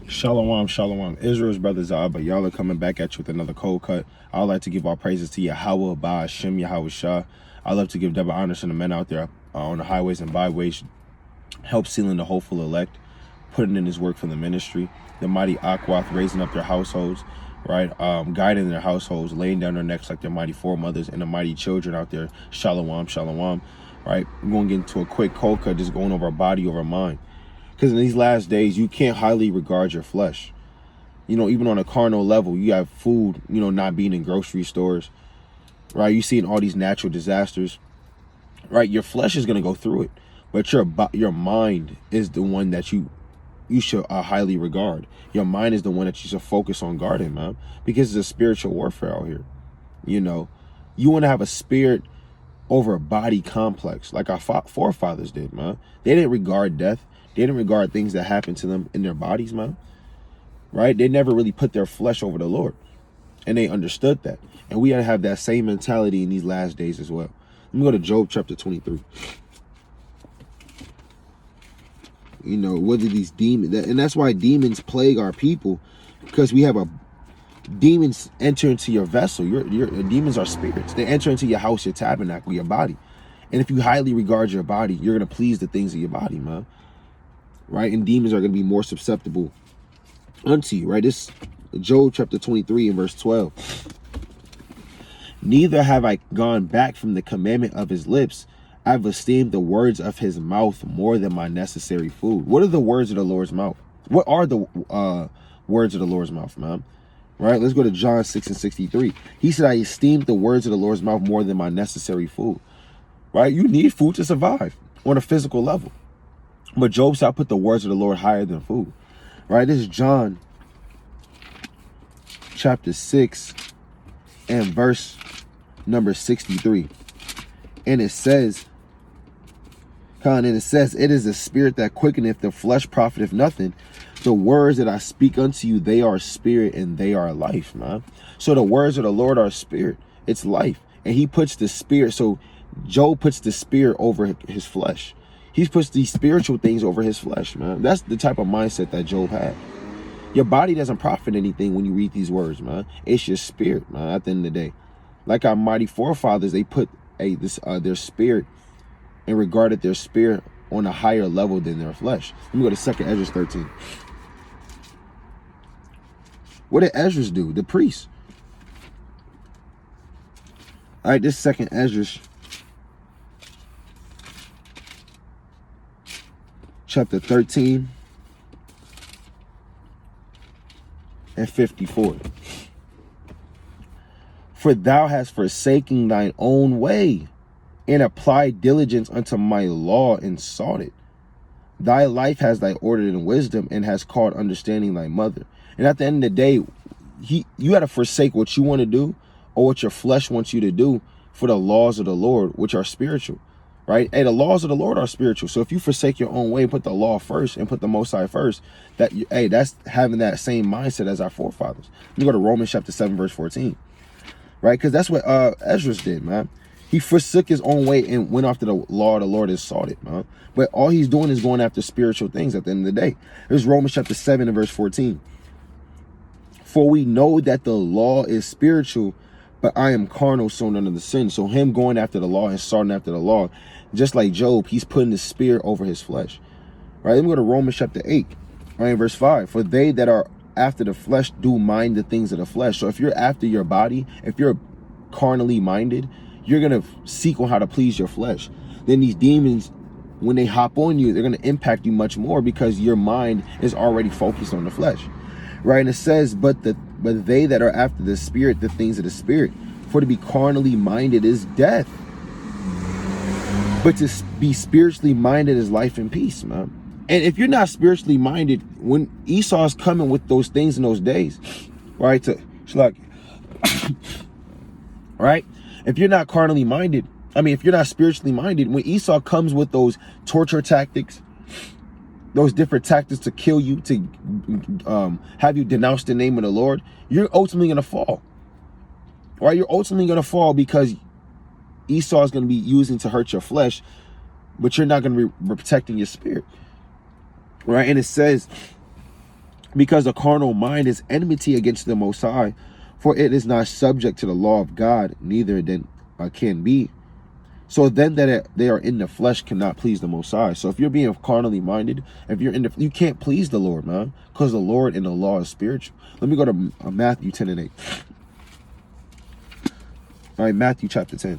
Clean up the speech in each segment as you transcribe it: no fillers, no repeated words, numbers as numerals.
Shalom, shalom. Israel's brothers Abba. Y'all are coming back at you with another cold cut. I would like to give all praises to Yahweh, Ba'ashem, Yahweh Shah. I love to give double honors to the men out there on the highways and byways, help sealing the hopeful elect, putting in his work for the ministry, the mighty Akwath raising up their households, right? Guiding their households, laying down their necks like their mighty foremothers, and the mighty children out there. Shalom, shalom, right? We're going to get into a quick cold cut, just going over our body, over our mind. Because in these last days, you can't highly regard your flesh. You know, even on a carnal level, you have food, you know, not being in grocery stores, right? You seeing all these natural disasters, right? Your flesh is going to go through it, but your mind is the one that you should highly regard. Your mind is the one that you should focus on guarding, man, because it's a spiritual warfare out here. You know, you want to have a spirit over a body complex like our forefathers did, man. They didn't regard death. They didn't regard things that happened to them in their bodies, man. Right? They never really put their flesh over the Lord. And they understood that. And we gotta have that same mentality in these last days as well. Let me go to Job chapter 23. You know, whether these demons, and that's why demons plague our people, because we have demons enter into your vessel. Your demons are spirits. They enter into your house, your tabernacle, your body. And if you highly regard your body, you're gonna please the things of your body, man. Right? And demons are going to be more susceptible unto you, right? This Job chapter 23 and verse 12. Neither have I gone back from the commandment of his lips. I've esteemed the words of his mouth more than my necessary food. What are the words of the Lord's mouth? What are the words of the Lord's mouth, man? Right? Let's go to John 6:63. He said, I esteemed the words of the Lord's mouth more than my necessary food. Right? You need food to survive on a physical level. But Job said, I put the words of the Lord higher than food. Right? This is John chapter 6 and verse number 63. And it says, it is the spirit that quickeneth, the flesh profiteth nothing. The words that I speak unto you, they are spirit and they are life, man. So the words of the Lord are spirit. It's life. And he puts the spirit. So Job puts the spirit over his flesh. He puts these spiritual things over his flesh, man. That's the type of mindset that Job had. Your body doesn't profit anything when you read these words, man. It's your spirit, man, at the end of the day. Like our mighty forefathers, they put their spirit and regarded their spirit on a higher level than their flesh. Let me go to 2 Ezra 13. What did Ezra do? The priest. All right, this 2 Ezra chapter 13 and 54. For thou hast forsaken thine own way and applied diligence unto my law and sought it. Thy life has thy ordered in wisdom and has called understanding thy mother. And at the end of the day, you got to forsake what you want to do or what your flesh wants you to do for the laws of the Lord, which are spiritual. Right? Hey, the laws of the Lord are spiritual. So if you forsake your own way, put the law first and put the Most High first, that's having that same mindset as our forefathers. You go to Romans chapter 7, verse 14. Right? Because that's what Ezra did, man. He forsook his own way and went after the law of the Lord and sought it, man. But all he's doing is going after spiritual things at the end of the day. There's Romans chapter 7 and verse 14. For we know that the law is spiritual, but I am carnal, sown under the sin. So him going after the law and starting after the law, just like Job, he's putting the spirit over his flesh. Right? Let me go to Romans chapter 8, right, verse 5. For they that are after the flesh do mind the things of the flesh. So if you're after your body, if you're carnally minded, you're going to seek on how to please your flesh. Then these demons, when they hop on you, they're going to impact you much more because your mind is already focused on the flesh. Right? And it says, but they that are after the spirit, the things of the spirit. For to be carnally minded is death, but to be spiritually minded is life and peace, man. And if you're not spiritually minded, when Esau's coming with those things in those days, right? Right? If you're not carnally minded, if you're not spiritually minded, when Esau comes with those torture tactics, those different tactics to kill you, to have you denounce the name of the Lord, you're ultimately going to fall. Right? You're ultimately going to fall because Esau is going to be using to hurt your flesh, but you're not going to be protecting your spirit. Right? And it says because the carnal mind is enmity against the Most High, for it is not subject to the law of God, neither then can be. So then that they are in the flesh cannot please the Most High. So if you're being carnally minded, if you're you can't please the Lord, man, because the Lord and the law is spiritual. Let me go to Matthew 10 and 8. All right, Matthew chapter 10.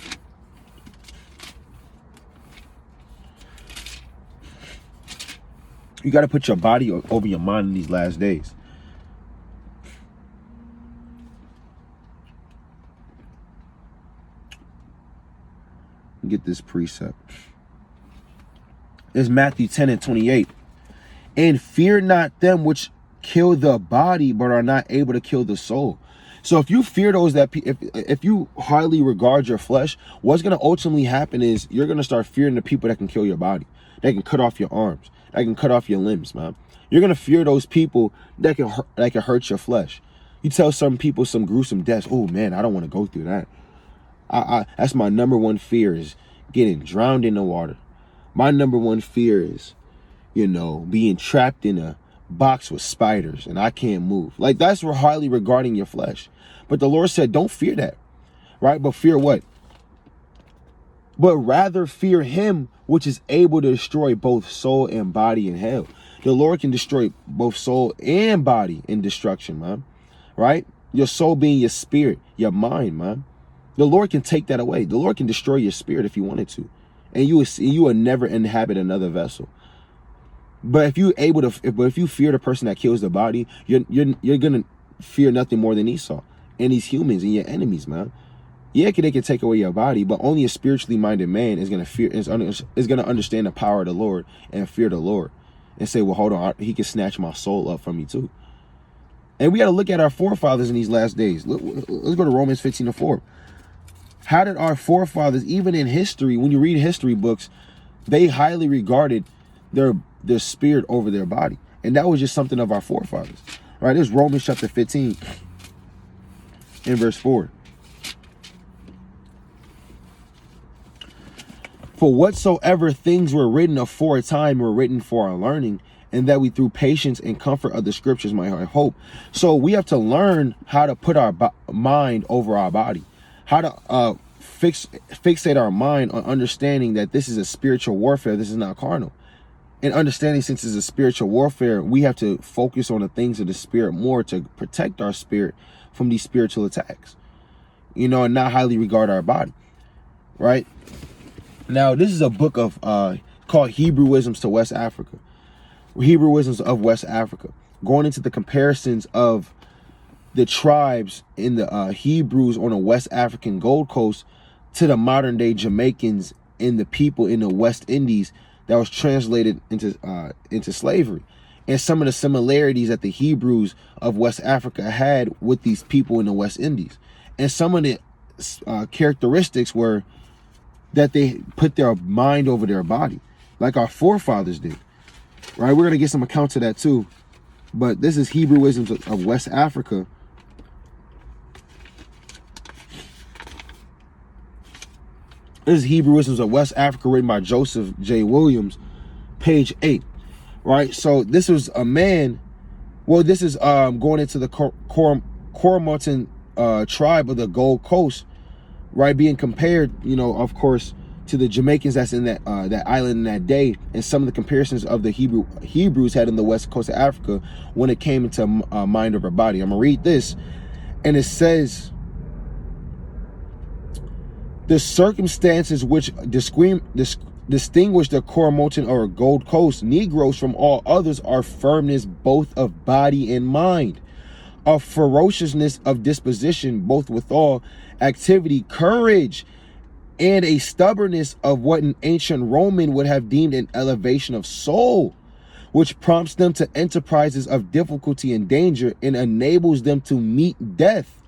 You got to put your body over your mind in these last days. Get this precept. It's Matthew 10 and 28. And fear not them which kill the body, but are not able to kill the soul. So if you fear those that, if you highly regard your flesh, what's going to ultimately happen is you're going to start fearing the people that can kill your body. They can cut off your arms. They can cut off your limbs, man. You're going to fear those people that can hurt your flesh. You tell some people some gruesome deaths. Oh man, I don't want to go through that. That's my number one fear, is getting drowned in the water. My number one fear is, being trapped in a box with spiders and I can't move. Like, that's highly regarding your flesh. But the Lord said, don't fear that, right? But fear what? But rather fear him which is able to destroy both soul and body in hell. The Lord can destroy both soul and body in destruction, man. Right? Your soul being your spirit, your mind, man. The Lord can take that away. The Lord can destroy your spirit if he wanted to. And you will never inhabit another vessel. But if you fear the person that kills the body, you're gonna fear nothing more than Esau and these humans and your enemies, man. Yeah, they can take away your body, but only a spiritually minded man is gonna understand the power of the Lord and fear the Lord and say, well, hold on, he can snatch my soul up from me too. And we got to look at our forefathers in these last days. Let's go to Romans 15:4. How did our forefathers, even in history, when you read history books, they highly regarded their spirit over their body. And that was just something of our forefathers. Right? This is Romans chapter 15 in verse 4. For whatsoever things were written aforetime were written for our learning, and that we through patience and comfort of the scriptures might have hope. So we have to learn how to put our mind over our body, how to fixate our mind on understanding that this is a spiritual warfare. This is not carnal. And understanding, since it's a spiritual warfare, we have to focus on the things of the spirit more to protect our spirit from these spiritual attacks, and not highly regard our body. Right? Now, this is a book of called Hebrewisms to West Africa. Hebrewisms of West Africa, going into the comparisons of the tribes in the Hebrews on the West African Gold Coast to the modern day Jamaicans and the people in the West Indies that was translated into slavery, and some of the similarities that the Hebrews of West Africa had with these people in the West Indies. And some of the characteristics were that they put their mind over their body, like our forefathers did. Right? We're going to get some accounts of that too. But this is Hebrewisms of West Africa. This is Hebrewisms of West Africa, written by Joseph J. Williams, page 8. Right? So this was a man. Well, this is going into the Coromantun tribe of the Gold Coast, right? Being compared, of course, to the Jamaicans that's in that island in that day, and some of the comparisons of the Hebrews had in the west coast of Africa when it came into mind over body. I'm gonna read this, and it says, the circumstances which distinguish the Coromantun or Gold Coast Negroes from all others are firmness both of body and mind, of ferociousness of disposition, both withal activity, courage, and a stubbornness of what an ancient Roman would have deemed an elevation of soul, which prompts them to enterprises of difficulty and danger and enables them to meet death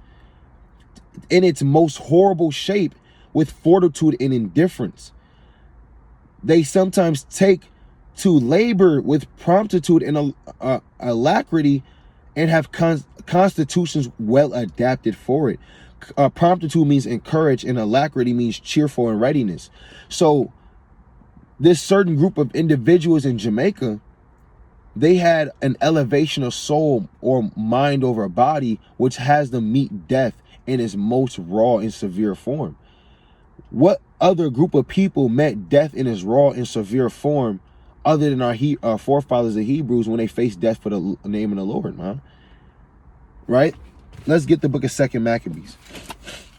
in its most horrible shape with fortitude and indifference. They sometimes take to labor with promptitude and alacrity and have constitutions well adapted for it. Promptitude means encourage, and alacrity means cheerful and readiness. So this certain group of individuals in Jamaica, They had an elevation of soul or mind over body, which has them meet death in its most raw and severe form. What other group of people met death in its raw and severe form other than our forefathers, the Hebrews, when they faced death for the name of the Lord, man? Right? Let's get the book of 2 Maccabees.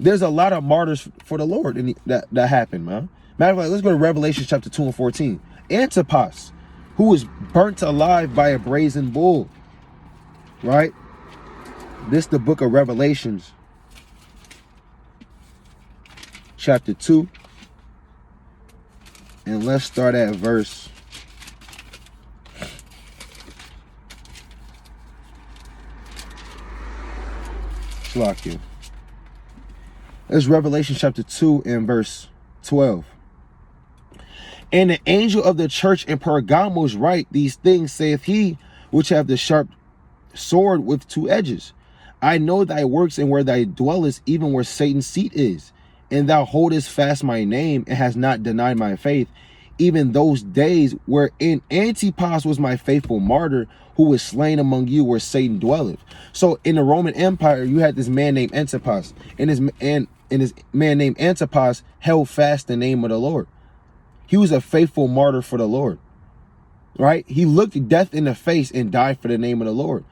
There's a lot of martyrs for the Lord that happened, man. Matter of fact, let's go to Revelation chapter 2 and 14. Antipas, who was burnt alive by a brazen bull. Right? This the book of Revelations, chapter 2. And let's start at verse 12. It's Revelation chapter 2 and verse 12. And the angel of the church in Pergamos write, these things saith he, which have the sharp sword with two edges. I know thy works and where thou dwellest, even where Satan's seat is. And thou holdest fast my name and hast not denied my faith, even those days wherein Antipas was my faithful martyr, who was slain among you where Satan dwelleth. So in the Roman Empire, you had this man named Antipas, and his man named Antipas held fast the name of the Lord. He was a faithful martyr for the Lord, right? He looked death in the face and died for the name of the Lord.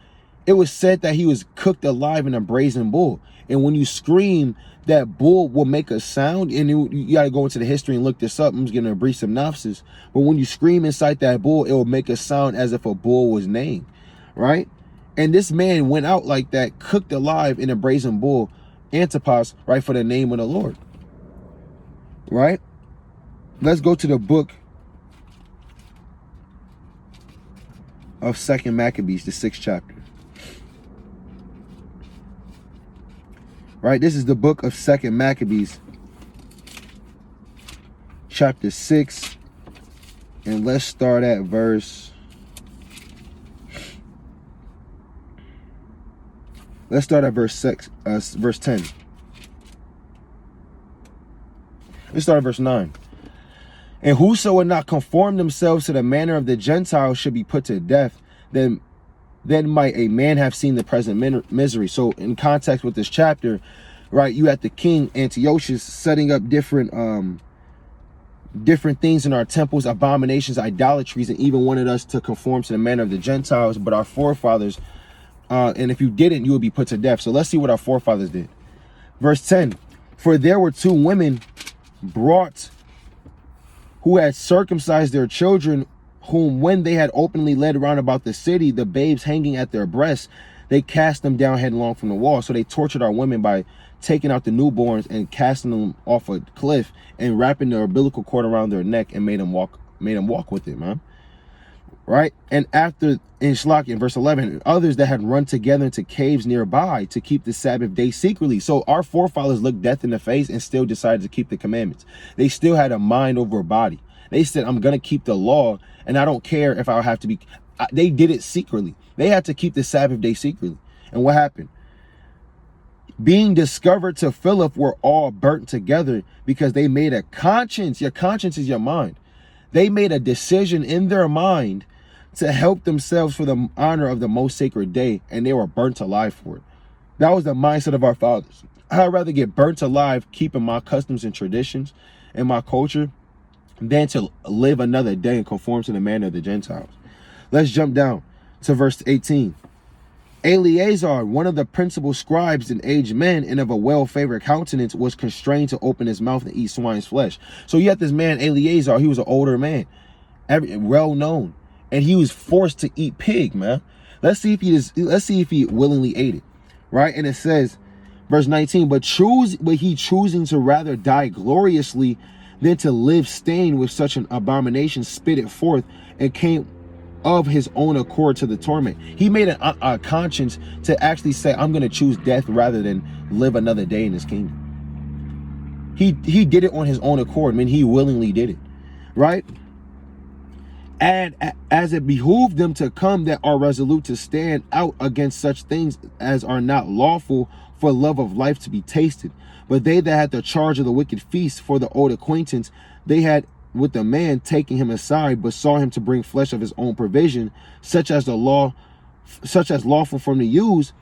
It was said that he was cooked alive in a brazen bull. And when you scream, that bull will make a sound. And you got to go into the history and look this up. I'm just giving a brief synopsis. But when you scream inside that bull, it will make a sound as if a bull was named, right? And this man went out like that, cooked alive in a brazen bull, Antipas, right, for the name of the Lord, right? Let's go to the book of 2 Maccabees, the 6th chapter. Right, this is the book of 2 Maccabees, chapter 6, and let's start at verse. Let's start at verse 6, verse 10. Let's start at verse 9. And whoso would not conform themselves to the manner of the Gentiles should be put to death, then might a man have seen the present misery. So in context with this chapter, right, you had the king Antiochus setting up different things in our temples, abominations, idolatries, and even wanted us to conform to the manner of the Gentiles. But our forefathers, and if you didn't, you would be put to death. So let's see what our forefathers did. Verse 10, for there were two women brought who had circumcised their children, whom when they had openly led around about the city, the babes hanging at their breasts, they cast them down headlong from the wall. So they tortured our women by taking out the newborns and casting them off a cliff and wrapping their umbilical cord around their neck and made them walk with it, man. Right? And after, in verse 11, others that had run together into caves nearby to keep the Sabbath day secretly. So our forefathers looked death in the face and still decided to keep the commandments. They still had a mind over a body. They said, I'm going to keep the law, and I don't care if I have to be. They did it secretly. They had to keep the Sabbath day secretly. And what happened? Being discovered to Philip, were all burnt together because they made a conscience. Your conscience is your mind. They made a decision in their mind to help themselves for the honor of the most sacred day, and they were burnt alive for it. That was the mindset of our fathers. I'd rather get burnt alive keeping my customs and traditions and my culture than to live another day and conform to the manner of the Gentiles. Let's jump down to verse 18. Eleazar, one of the principal scribes and aged men and of a well-favored countenance, was constrained to open his mouth and eat swine's flesh. So you had this man, Eleazar. He was an older man, well known, and he was forced to eat pig, man. Let's see if he willingly ate it, right? And it says, verse 19, but he choosing to rather die gloriously than to live stained with such an abomination, spit it forth, and came of his own accord to the torment. He made a conscience to actually say, I'm going to choose death rather than live another day in his kingdom. He did it on his own accord. I mean, he willingly did it, right? And as it behooved them to come that are resolute to stand out against such things as are not lawful for love of life to be tasted. But they that had the charge of the wicked feast for the old acquaintance, they had with the man taking him aside, but saw him to bring flesh of his own provision, such as lawful for him to use,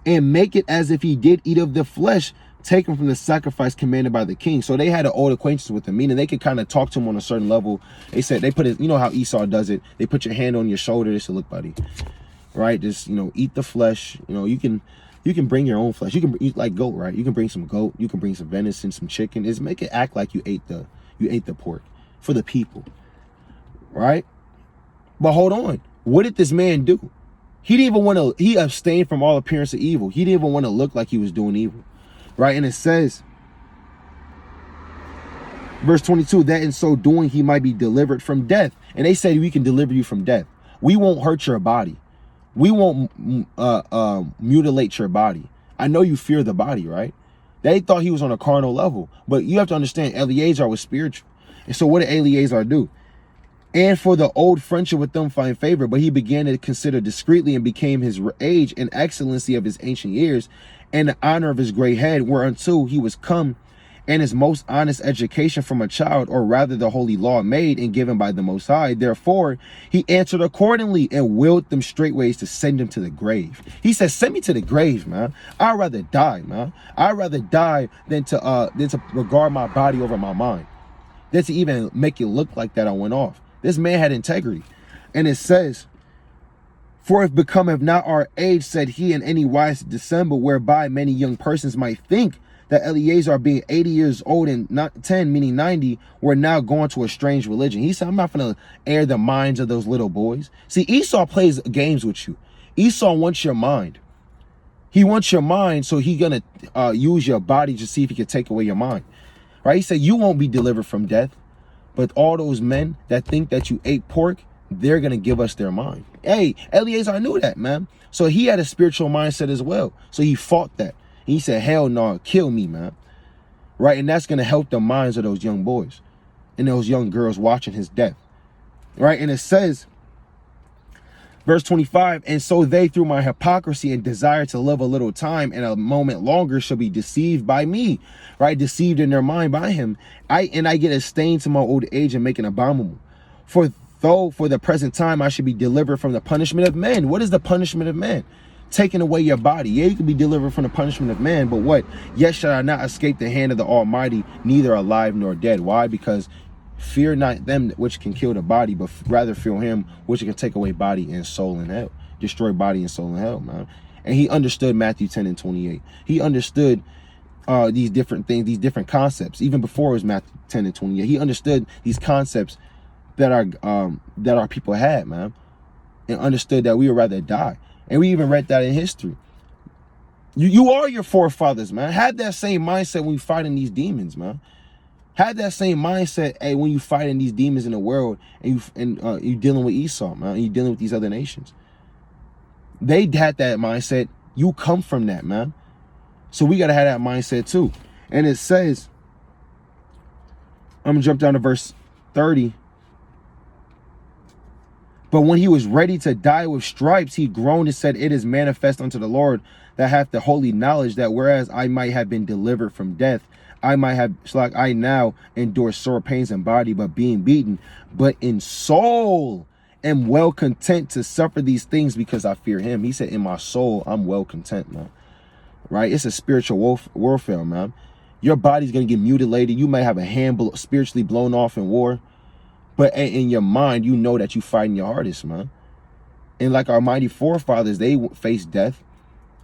and make it as if he did eat of the flesh taken from the sacrifice commanded by the king. So they had an old acquaintance with him, meaning they could kind of talk to him on a certain level. They said they put it, you know how Esau does it. They put your hand on your shoulder. They said, look, buddy, right? Just, eat the flesh. You can bring your own flesh. You can eat like goat, right? You can bring some goat. You can bring some venison, some chicken. Just make it act like you ate the pork for the people, right? But hold on. What did this man do? He didn't even want to, he abstained from all appearance of evil. He didn't even want to look like he was doing evil, right? And it says, verse 22, that in so doing, he might be delivered from death. And they said, we can deliver you from death. We won't hurt your body. We won't mutilate your body. I know you fear the body, right? They thought he was on a carnal level, but you have to understand Eleazar was spiritual. And so what did Eleazar do? And for the old friendship with them find favor, but he began to consider discreetly and became his age and excellency of his ancient years and the honor of his gray head, whereunto he was come, and his most honest education from a child, or rather the holy law made and given by the Most High. Therefore, he answered accordingly and willed them straightways to send him to the grave. He said, send me to the grave, man. I'd rather die, man. I'd rather die than to regard my body over my mind, than to even make it look like that I went off. This man had integrity. And it says, for if becometh not our age, said he, in any wise to dissemble, whereby many young persons might think that Eleazar, being 80 years old and not 10, meaning 90, were now going to a strange religion. He said, I'm not going to air the minds of those little boys. See, Esau plays games with you. Esau wants your mind. He wants your mind, so he's going to use your body to see if he can take away your mind. Right? He said, you won't be delivered from death. But all those men that think that you ate pork, they're going to give us their mind. Hey, Eleazar knew that, man. So he had a spiritual mindset as well. So he fought that. He said, hell no, kill me, man. Right? And that's going to help the minds of those young boys and those young girls watching his death. Right? And it says, verse 25, and so they, through my hypocrisy and desire to live a little time and a moment longer, shall be deceived by me, right? Deceived in their mind by him. I get a stain to my old age and make an abominable. For though for the present time I should be delivered from the punishment of men. What is the punishment of man? Taking away your body. Yeah, you can be delivered from the punishment of man, but what? Yet shall I not escape the hand of the Almighty, neither alive nor dead. Why? Because fear not them which can kill the body, but rather fear him which can take away body and soul in hell. Destroy body and soul in hell, man. And he understood Matthew 10 and 28. He understood these different things, these different concepts, even before it was Matthew 10 and 28. He understood these concepts that our people had, man, and understood that we would rather die. And we even read that in history. You are your forefathers, man. Have that same mindset when you fighting these demons, man. Have that same mindset, hey, when you fighting these demons in the world and you dealing with Esau, man, and you dealing with these other nations. They had that mindset. You come from that, man. So we got to have that mindset too. And it says, I'm going to jump down to verse 30. But when he was ready to die with stripes, he groaned and said, it is manifest unto the Lord that hath the holy knowledge, that whereas I might have been delivered from death, I might have, like I now endure sore pains in body, but being beaten, but in soul am well content to suffer these things because I fear him. He said, in my soul, I'm well content, man. Right? It's a spiritual warfare, man. Your body's going to get mutilated. You may have a hand spiritually blown off in war. But in your mind, you know that you fighting your hardest, man. And like our mighty forefathers, they faced death.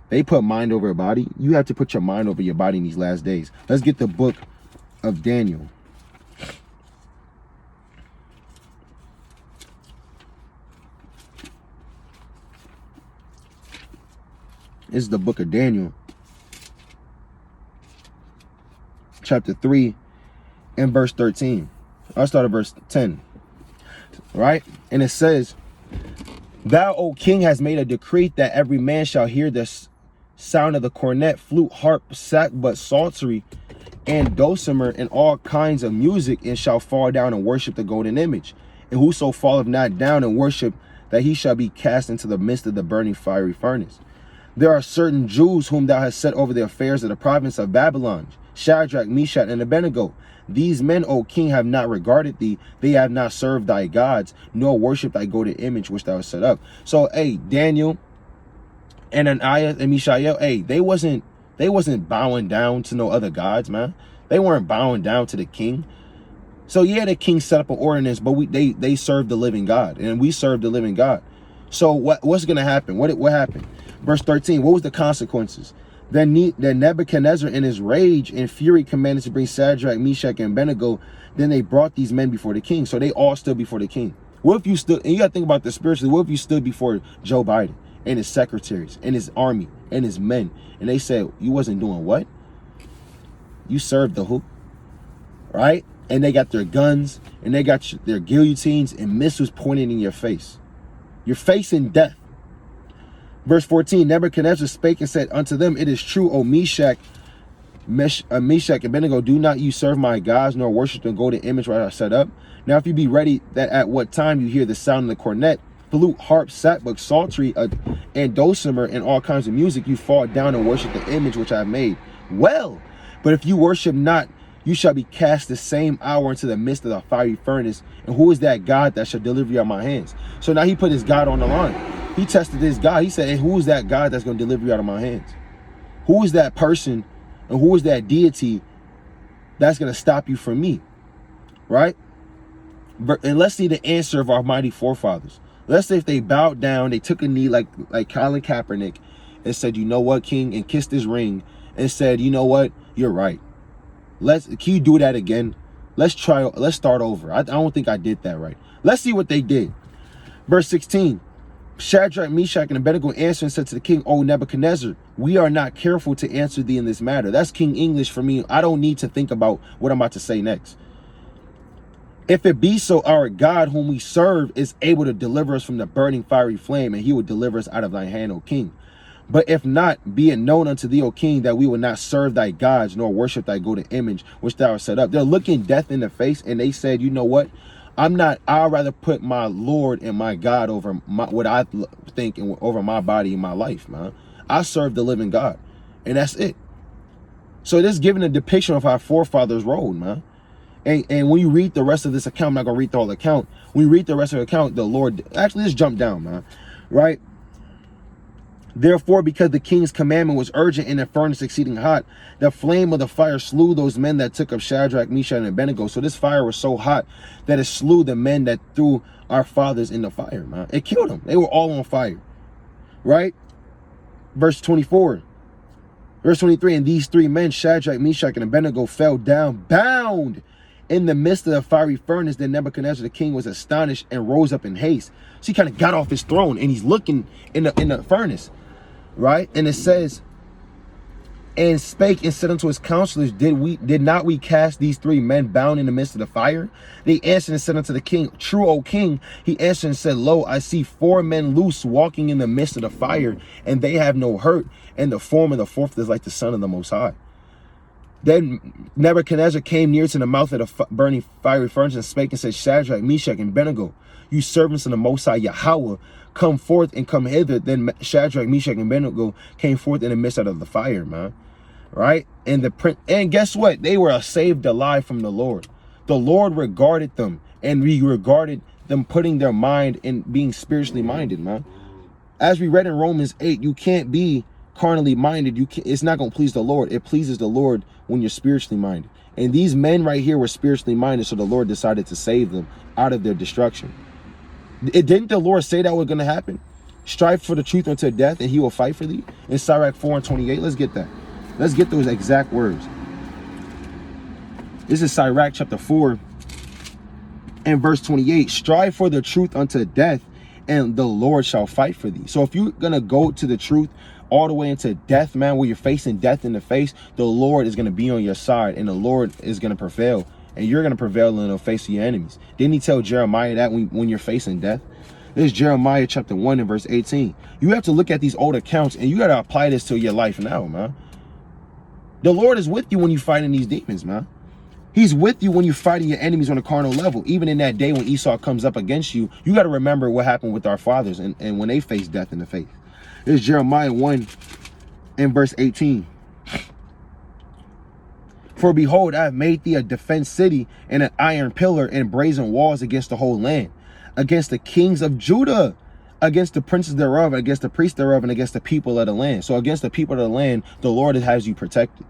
They put mind over body. You have to put your mind over your body in these last days. Let's get the book of Daniel. This is the book of Daniel, chapter 3 and verse 13. I'll start at verse 10. Right? And it says, thou, O king, hast made a decree that every man shall hear the sound of the cornet, flute, harp, sackbut, psaltery, and dulcimer, and all kinds of music, and shall fall down and worship the golden image. And whoso falleth not down and worship, that he shall be cast into the midst of the burning fiery furnace. There are certain Jews whom thou hast set over the affairs of the province of Babylon, Shadrach, Meshach, and Abednego. These men, O king, have not regarded thee. They have not served thy gods, nor worshipped thy golden image which thou hast set up. So, hey, Daniel and Ananias and Mishael, hey, they wasn't bowing down to no other gods, man. They weren't bowing down to the king. So yeah, the king set up an ordinance, but they served the living God, and we serve the living God. So what's gonna happen? What happened? Verse 13. What was the consequences? Then Nebuchadnezzar, in his rage and fury, commanded to bring Shadrach, Meshach, and Abednego. Then they brought these men before the king. So they all stood before the king. What if you stood? And you gotta think about this spiritually. What if you stood before Joe Biden and his secretaries and his army and his men, and they said, you wasn't doing what? You served the who? Right? And they got their guns and they got their guillotines and missiles pointed in your face. You're facing death. Verse 14, Nebuchadnezzar spake and said unto them, it is true, O Meshach, and Abednego, do not you serve my gods, nor worship the golden image which I set up. Now if you be ready, that at what time you hear the sound of the cornet, flute, harp, sackbut, psaltery, and dulcimer, and all kinds of music, you fall down and worship the image which I have made. Well, but if you worship not, you shall be cast the same hour into the midst of the fiery furnace. And who is that God that shall deliver you out of my hands? So now he put his God on the line. He tested his God. He said, hey, who is that God that's going to deliver you out of my hands? Who is that person and who is that deity that's going to stop you from me? Right? And let's see the answer of our mighty forefathers. Let's say if they bowed down, they took a knee like Colin Kaepernick and said, you know what, king, and kissed his ring and said, you know what, you're right. Can you do that again? Let's start over. I don't think I did that right. Let's see what they did. Verse 16. Shadrach, Meshach, and Abednego answered and said to the king, O Nebuchadnezzar, we are not careful to answer thee in this matter. That's King English for me. I don't need to think about what I'm about to say next. If it be so, our God whom we serve is able to deliver us from the burning fiery flame, and he will deliver us out of thy hand, O king. But if not, be it known unto thee, O king, that we will not serve thy gods, nor worship thy golden image, which thou hast set up. They're looking death in the face, and they said, you know what? I'd rather put my Lord and my God over what I think and over my body and my life, man. I serve the living God, and that's it. So this is giving a depiction of our forefathers' road, man. And when you read the rest of this account, I'm not going to read the whole account. When you read the rest of the account, the Lord, actually, let's jump down, man, right? Therefore, because the king's commandment was urgent and the furnace exceeding hot, the flame of the fire slew those men that took up Shadrach, Meshach, and Abednego. So this fire was so hot that it slew the men that threw our fathers in the fire, man. It killed them. They were all on fire, right? Verse 24. Verse 23, and these three men, Shadrach, Meshach, and Abednego, fell down, bound in the midst of the fiery furnace. Then Nebuchadnezzar the king was astonished and rose up in haste. So he kind of got off his throne and he's looking in the furnace. Right? And it says, and spake and said unto his counselors, did not we cast these three men bound in the midst of the fire? They answered and said unto the king, true, O king. He answered and said, lo, I see 4 men loose walking in the midst of the fire, and they have no hurt, and the form of the fourth is like the Son of the Most High. Then Nebuchadnezzar came near to the mouth of the burning fiery furnace and spake and said, Shadrach, Meshach, and Abednego, you servants of the Most High Yahweh, come forth and come hither. Then Shadrach, Meshach, and Abednego came forth in the midst of the fire, man. Right? And guess what? They were saved alive from the Lord. The Lord regarded them, and we regarded them putting their mind in being spiritually minded, man. As we read in Romans 8, you can't be carnally minded. It's not going to please the Lord. It pleases the Lord when you're spiritually minded. And these men right here were spiritually minded, so the Lord decided to save them out of their destruction. Didn't the Lord say that was going to happen? Strive for the truth unto death, and he will fight for thee. In Sirach 4:28, let's get that. Let's get those exact words. This is Sirach chapter 4 and verse 28. Strive for the truth unto death, and the Lord shall fight for thee. So if you're going to go to the truth all the way into death, man, where you're facing death in the face, the Lord is going to be on your side, and the Lord is going to prevail. And you're going to prevail in the face of your enemies. Didn't he tell Jeremiah that when you're facing death? This is Jeremiah chapter 1 and verse 18. You have to look at these old accounts, and you got to apply this to your life now, man. The Lord is with you when you're fighting these demons, man. He's with you when you're fighting your enemies on a carnal level. Even in that day when Esau comes up against you, you got to remember what happened with our fathers and when they faced death in the faith. This is Jeremiah 1 and verse 18. For behold, I have made thee a defense city, and an iron pillar, and brazen walls against the whole land, against the kings of Judah, against the princes thereof, against the priests thereof, and against the people of the land. So against the people of the land, the Lord has you protected.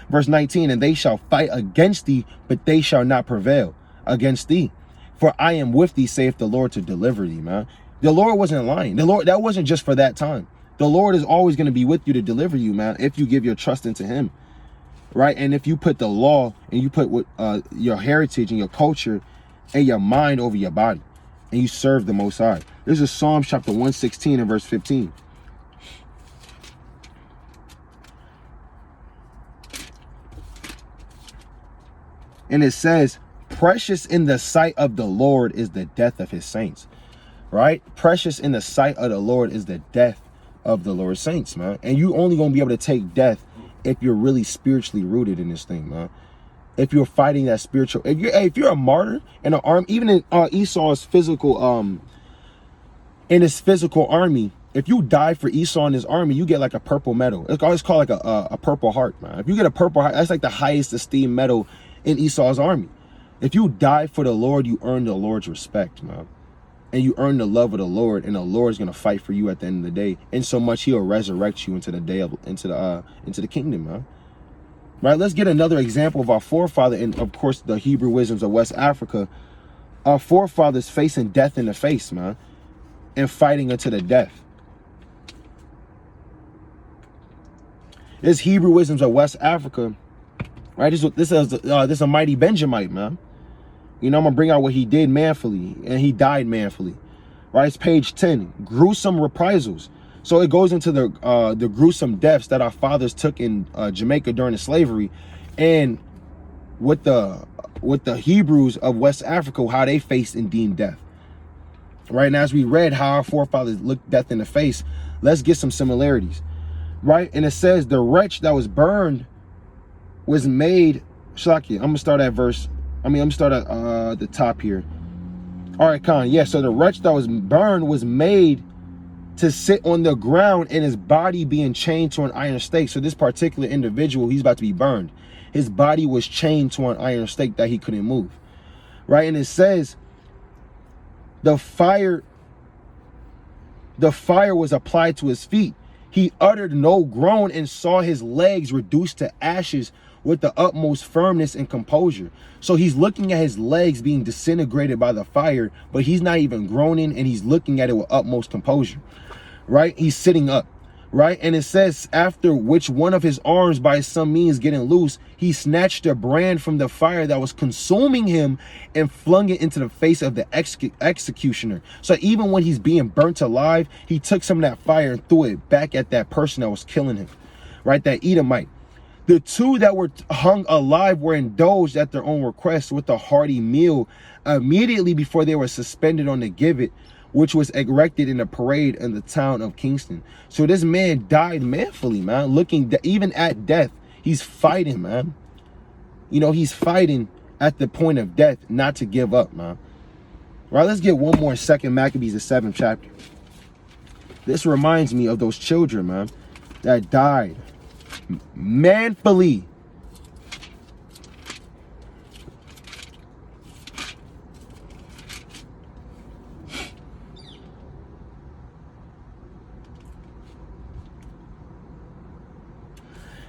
Verse 19, and they shall fight against thee, but they shall not prevail against thee. For I am with thee, saith the Lord, to deliver thee, man. The Lord wasn't lying. The Lord, that wasn't just for that time. The Lord is always going to be with you to deliver you, man, if you give your trust into him, right? And if you put the law and you put what, your heritage and your culture and your mind over your body, and you serve the Most High. This is Psalms chapter 116 and verse 15. And it says, precious in the sight of the Lord is the death of his saints, right? Precious in the sight of the Lord is the death of the Lord's saints, man. And you only going to be able to take death if you're really spiritually rooted in this thing, man. If you're fighting that spiritual, if you're a martyr in an army, even in Esau's physical, in his physical army, if you die for Esau and his army, you get like a purple medal. It's always called like a purple heart, man. If you get a purple heart, that's like the highest esteemed medal in Esau's army. If you die for the Lord, you earn the Lord's respect, man. And you earn the love of the Lord, and the Lord's gonna fight for you at the end of the day. And so much he'll resurrect you into the day of into the kingdom, man. Right? Let's get another example of our forefather, and of course the Hebrew wisdoms of West Africa. Our forefathers facing death in the face, man, and fighting unto the death. This Hebrew wisdoms of West Africa, right? This is a mighty Benjamite, man. You know, I'm gonna bring out what he did manfully, and he died manfully. Right? It's page 10. Gruesome reprisals. So it goes into the gruesome deaths that our fathers took in Jamaica during the slavery, and with the Hebrews of West Africa, how they faced and deemed death. Right? And as we read how our forefathers looked death in the face, let's get some similarities. Right? And it says the wretch that was burned was made. Shlaki, I'm gonna start at the top here. All right, Khan. Yeah, so the wretch that was burned was made to sit on the ground, and his body being chained to an iron stake. So this particular individual, he's about to be burned. His body was chained to an iron stake that he couldn't move. Right? And it says the fire was applied to his feet. He uttered no groan and saw his legs reduced to ashes with the utmost firmness and composure. So he's looking at his legs being disintegrated by the fire, but he's not even groaning, and he's looking at it with utmost composure. Right? He's sitting up. Right? And it says, after which one of his arms by some means getting loose, he snatched a brand from the fire that was consuming him and flung it into the face of the executioner. So even when he's being burnt alive, he took some of that fire and threw it back at that person that was killing him. Right? That Edomite. The two that were hung alive were indulged at their own request with a hearty meal immediately before they were suspended on the gibbet, which was erected in a parade in the town of Kingston. So this man died manfully, man, looking even at death. He's fighting, man. You know, he's fighting at the point of death, not to give up, man. Right, let's get one more second. Maccabees, the 7th chapter. This reminds me of those children, man, that died manfully.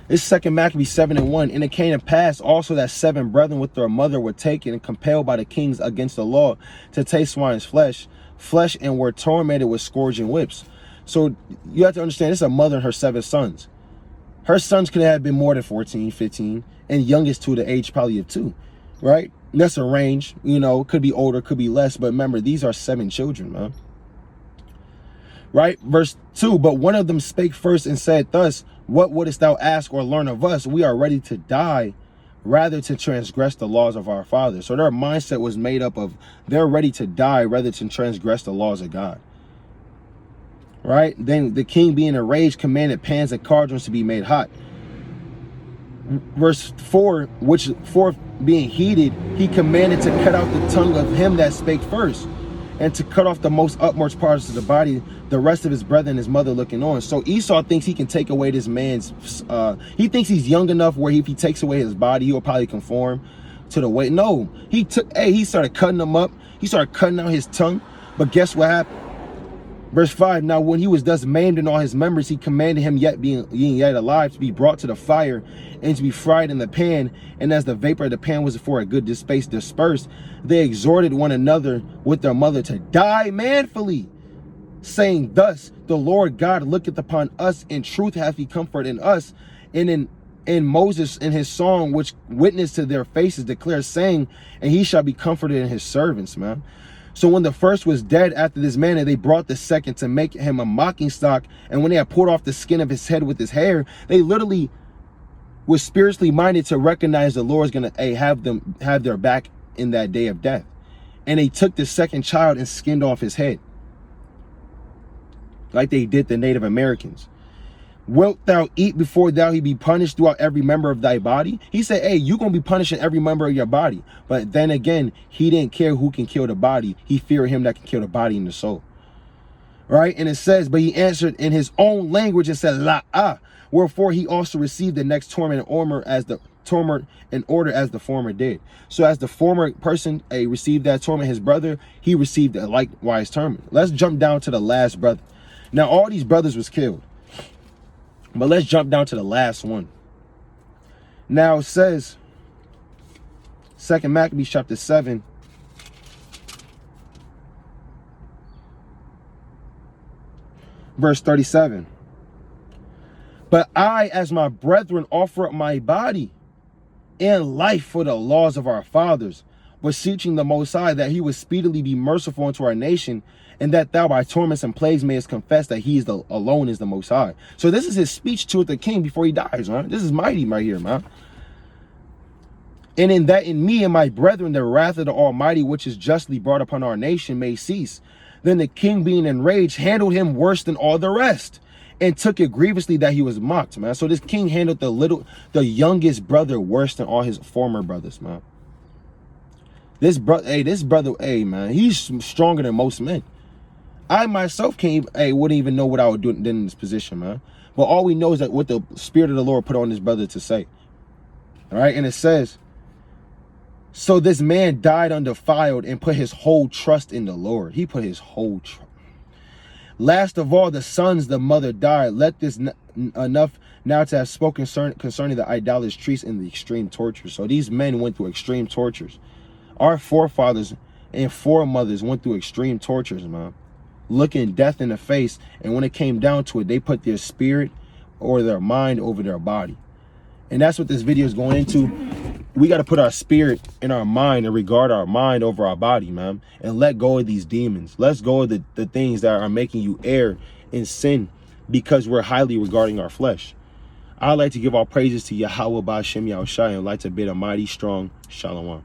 It's 2 Maccabees 7:1. And it came to pass also that 7 brethren with their mother were taken and compelled by the kings against the law to taste swine's flesh, and were tormented with scourging whips. So you have to understand, this is a mother and her 7 sons. Her sons could have been more than 14, 15, and youngest to the age probably of 2, right? And that's a range, you know, could be older, could be less, but remember, these are 7 children, man. Right? Verse 2, but one of them spake first and said thus, what wouldest thou ask or learn of us? We are ready to die rather to transgress the laws of our fathers. So their mindset was made up of they're ready to die rather than transgress the laws of God. Right? Then the king, being enraged, commanded pans and cauldrons to be made hot. Verse 4, which 4 being heated, he commanded to cut out the tongue of him that spake first. and to cut off the most utmost parts of the body, the rest of his brother and his mother looking on. So Esau thinks he can take away this man's, he thinks he's young enough where if he takes away his body, he'll probably conform to the way. No, he started cutting him up. He started cutting out his tongue. But guess what happened? Verse 5, now when he was thus maimed in all his members, he commanded him being yet alive to be brought to the fire and to be fried in the pan. And as the vapor of the pan was for a good space dispersed, they exhorted one another with their mother to die manfully, saying, thus the Lord God looketh upon us, in truth hath he comfort in us. And in Moses in his song, which witnessed to their faces, declares, saying, and he shall be comforted in his servants, man. So when the first was dead after this manner, they brought the second to make him a mocking stock. And when they had pulled off the skin of his head with his hair, they literally was spiritually minded to recognize the Lord's going to have their back in that day of death. And they took the second child and skinned off his head, like they did the Native Americans. Wilt thou eat before thou he be punished throughout every member of thy body? He said, hey, you're going to be punishing every member of your body. But then again, he didn't care who can kill the body. He feared him that can kill the body and the soul. Right? And it says, but he answered in his own language and said, La-ah. Wherefore he also received the next torment in order as the former did. So as the former person received that torment, his brother, he received a likewise torment. Let's jump down to the last brother. Now all these brothers was killed, but let's jump down to the last one. Now it says, 2 Maccabees chapter 7, verse 37. But I, as my brethren, offer up my body and life for the laws of our fathers, beseeching the Most High that he would speedily be merciful unto our nation, and that thou by torments and plagues mayest confess that he is alone is the Most High. So this is his speech to the king before he dies, right? This is mighty right here, man. And in that in me and my brethren, the wrath of the Almighty, which is justly brought upon our nation, may cease. Then the king, being enraged, handled him worse than all the rest, and took it grievously that he was mocked, man. So this king handled the youngest brother worse than all his former brothers, man. This brother, man, he's stronger than most men. I myself wouldn't even know what I would do in this position, man. But all we know is that what the Spirit of the Lord put on this brother to say. All right, and it says, so this man died undefiled and put his whole trust in the Lord. He put his whole trust. Last of all, the sons, the mother died. Let this enough now to have spoken concerning the idolatries and the extreme tortures. So these men went through extreme tortures. Our forefathers and foremothers went through extreme tortures, man. Looking death in the face, and when it came down to it, they put their spirit or their mind over their body. And that's what this video is going into. We got to put our spirit in our mind and regard our mind over our body, man, and let go of these demons. Let's go of the things that are making you err in sin, because we're highly regarding our flesh. I'd like to give all praises to Yahweh Ba'Shem Yahushua, and like to bid a mighty strong shalom.